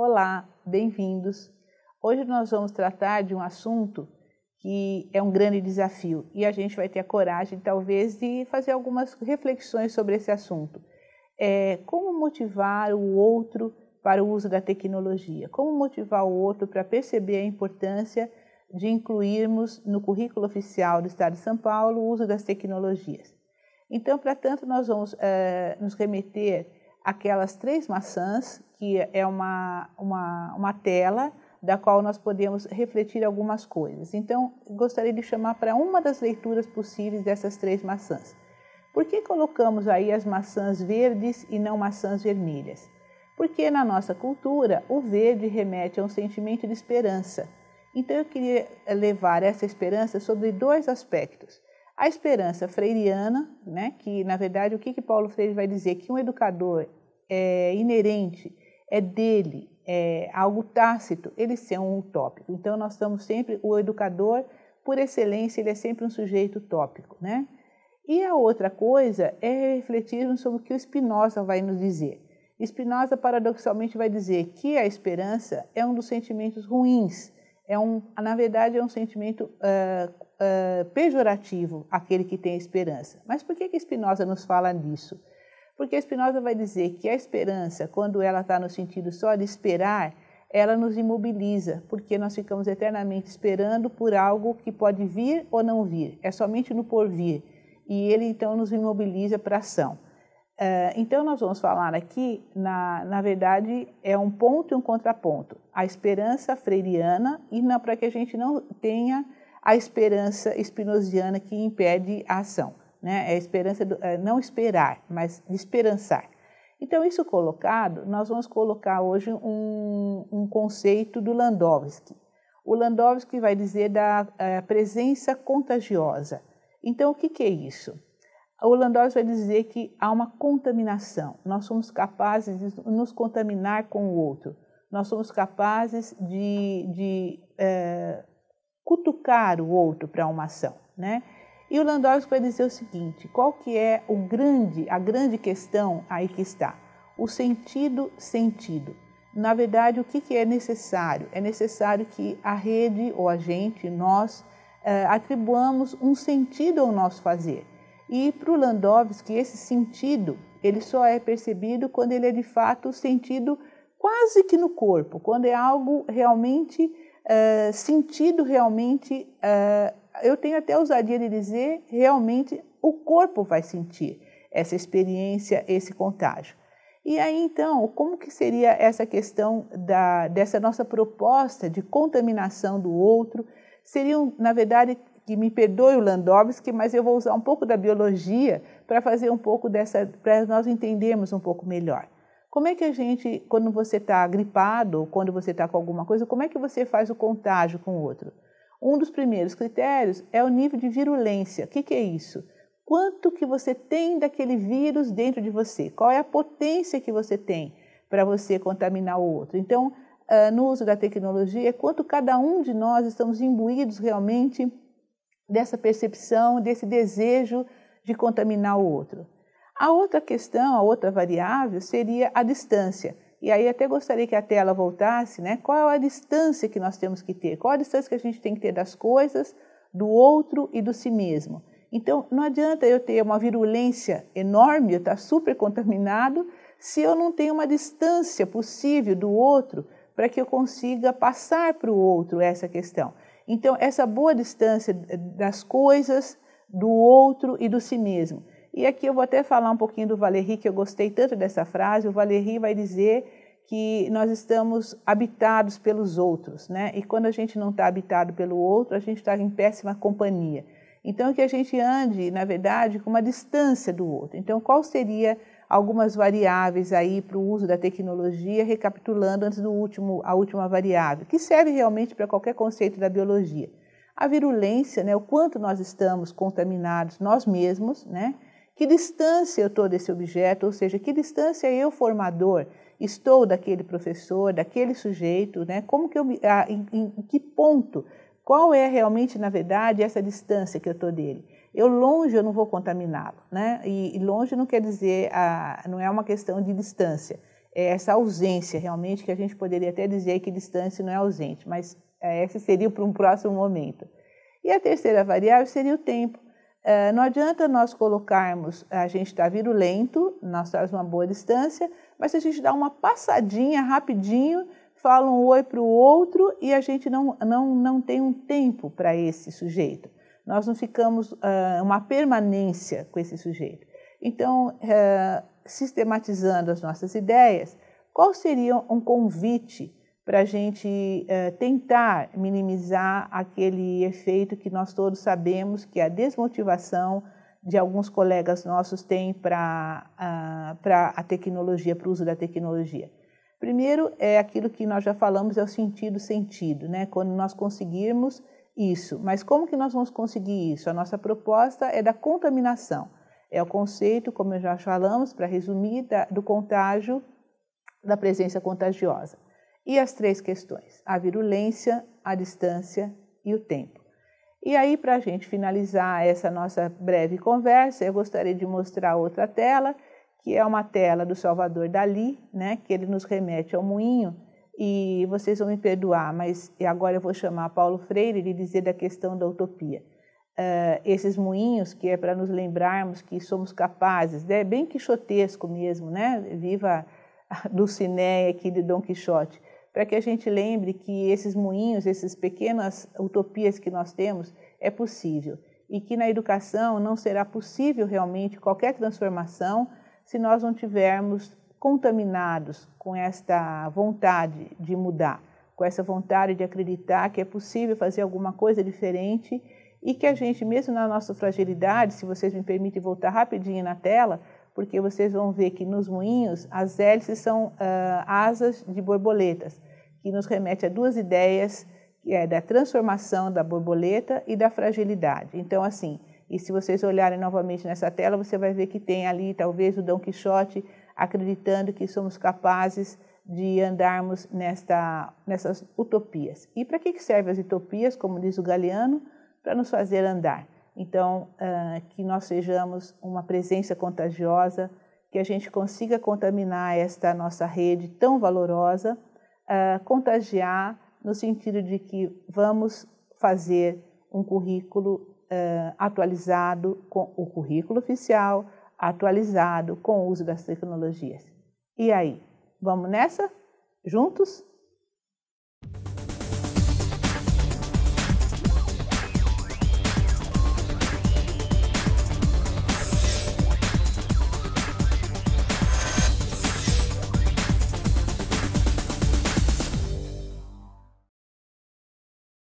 Olá, bem-vindos. Hoje nós vamos tratar de um assunto que é um grande desafio e a gente vai ter a coragem, talvez, de fazer algumas reflexões sobre esse assunto. Como motivar o outro para o uso da tecnologia? Como motivar o outro para perceber a importância de incluirmos no currículo oficial do Estado de São Paulo o uso das tecnologias? Então, para tanto, nós vamos nos remeter àquelas 3 maçãs, que é uma tela da qual nós podemos refletir algumas coisas. Então, gostaria de chamar para uma das leituras possíveis dessas 3 maçãs. Por que colocamos aí as maçãs verdes e não maçãs vermelhas? Porque na nossa cultura, o verde remete a um sentimento de esperança. Então, eu queria levar essa esperança sobre 2 aspectos. A esperança freiriana, né, que na verdade o que Paulo Freire vai dizer? Que um educador é inerente, é dele, é algo tácito, ele ser um utópico. Então nós estamos sempre, o educador, por excelência, ele é sempre um sujeito utópico, né? E a outra coisa é refletirmos sobre o que o Spinoza vai nos dizer. Spinoza, paradoxalmente, vai dizer que a esperança é um dos sentimentos ruins, na verdade é um sentimento pejorativo, aquele que tem esperança. Mas por que Spinoza nos fala disso? Porque Spinoza vai dizer que a esperança, quando ela está no sentido só de esperar, ela nos imobiliza, porque nós ficamos eternamente esperando por algo que pode vir ou não vir, é somente no porvir, e ele então nos imobiliza para a ação. Então nós vamos falar aqui, na verdade, é um ponto e um contraponto, a esperança freiriana, e para que a gente não tenha a esperança spinoziana que impede a ação. É a esperança, não esperar, mas de esperançar. Então, isso colocado, nós vamos colocar hoje um conceito do Landowski. O Landowski vai dizer da presença contagiosa. Então, o que é isso? O Landowski vai dizer que há uma contaminação. Nós somos capazes de nos contaminar com o outro. Nós somos capazes de cutucar o outro para uma ação, né? E o Landowski vai dizer o seguinte: qual que é a grande questão aí que está? O sentido. Na verdade, o que é necessário? É necessário que a rede ou a gente, nós, atribuamos um sentido ao nosso fazer. E para o Landowski, esse sentido, ele só é percebido quando ele é de fato sentido quase que no corpo, quando é algo realmente sentido realmente, eu tenho até a ousadia de dizer, realmente o corpo vai sentir essa experiência, esse contágio. E aí então, como que seria essa questão dessa nossa proposta de contaminação do outro? Seriam, na verdade, que me perdoe o Landowski, mas eu vou usar um pouco da biologia para fazer um pouco para nós entendermos um pouco melhor. Como é que a gente, quando você está gripado, ou quando você está com alguma coisa, como é que você faz o contágio com o outro? Um dos primeiros critérios é o nível de virulência. O que é isso? Quanto que você tem daquele vírus dentro de você? Qual é a potência que você tem para você contaminar o outro? Então, no uso da tecnologia, é quanto cada um de nós estamos imbuídos realmente dessa percepção, desse desejo de contaminar o outro. A outra questão, a outra variável seria a distância. E aí até gostaria que a tela voltasse, né? Qual é a distância que nós temos que ter? Qual a distância que a gente tem que ter das coisas, do outro e do si mesmo? Então, não adianta eu ter uma virulência enorme, eu estar super contaminado, se eu não tenho uma distância possível do outro para que eu consiga passar para o outro essa questão. Então, essa boa distância das coisas, do outro e do si mesmo. E aqui eu vou até falar um pouquinho do Valéry, que eu gostei tanto dessa frase. O Valéry vai dizer que nós estamos habitados pelos outros, né? E quando a gente não está habitado pelo outro, a gente está em péssima companhia. Então, que a gente ande, na verdade, com uma distância do outro. Então, qual seria algumas variáveis aí para o uso da tecnologia, recapitulando antes a última variável, que serve realmente para qualquer conceito da biologia? A virulência, né? O quanto nós estamos contaminados nós mesmos, né? Que distância eu estou desse objeto, ou seja, que distância eu, formador, estou daquele professor, daquele sujeito, né? Como que em que ponto, qual é realmente, na verdade, essa distância que eu estou dele? Longe eu não vou contaminá-lo, né? E longe não quer dizer, não é uma questão de distância, É essa ausência realmente que a gente poderia até dizer que distância não é ausente, mas esse seria para um próximo momento. E a terceira variável seria o tempo. Não adianta nós colocarmos, a gente está virulento, nós estamos uma boa distância, mas se a gente dá uma passadinha rapidinho, fala um oi para o outro e a gente não tem um tempo para esse sujeito. Nós não ficamos uma permanência com esse sujeito. Então, sistematizando as nossas ideias, qual seria um convite para a gente tentar minimizar aquele efeito que nós todos sabemos que a desmotivação de alguns colegas nossos tem para a tecnologia, para o uso da tecnologia? Primeiro, é aquilo que nós já falamos, é o sentido, né? Quando nós conseguirmos isso. Mas como que nós vamos conseguir isso? A nossa proposta é da contaminação. É o conceito, como já falamos, para resumir, do contágio, da presença contagiosa. E as três questões, a virulência, a distância e o tempo. E aí, para a gente finalizar essa nossa breve conversa, eu gostaria de mostrar outra tela, que é uma tela do Salvador Dalí, né, que ele nos remete ao moinho, e vocês vão me perdoar, mas agora eu vou chamar Paulo Freire e dizer da questão da utopia. Esses moinhos, que é para nos lembrarmos que somos capazes, é bem quixotesco mesmo, né? Viva a Dulcinea aqui de Dom Quixote, para que a gente lembre que esses moinhos, essas pequenas utopias que nós temos, é possível. E que na educação não será possível realmente qualquer transformação se nós não tivermos contaminados com esta vontade de mudar, com essa vontade de acreditar que é possível fazer alguma coisa diferente e que a gente, mesmo na nossa fragilidade, se vocês me permitem voltar rapidinho na tela, porque vocês vão ver que nos moinhos as hélices são asas de borboletas, que nos remete a duas ideias, que é da transformação da borboleta e da fragilidade. Então, assim, e se vocês olharem novamente nessa tela, você vai ver que tem ali talvez o Dom Quixote acreditando que somos capazes de andarmos nessas utopias. E para que servem as utopias, como diz o Galeano? Para nos fazer andar. Então, que nós sejamos uma presença contagiosa, que a gente consiga contaminar esta nossa rede tão valorosa, contagiar no sentido de que vamos fazer um currículo atualizado, com o currículo oficial, atualizado com o uso das tecnologias. E aí, vamos nessa? Juntos?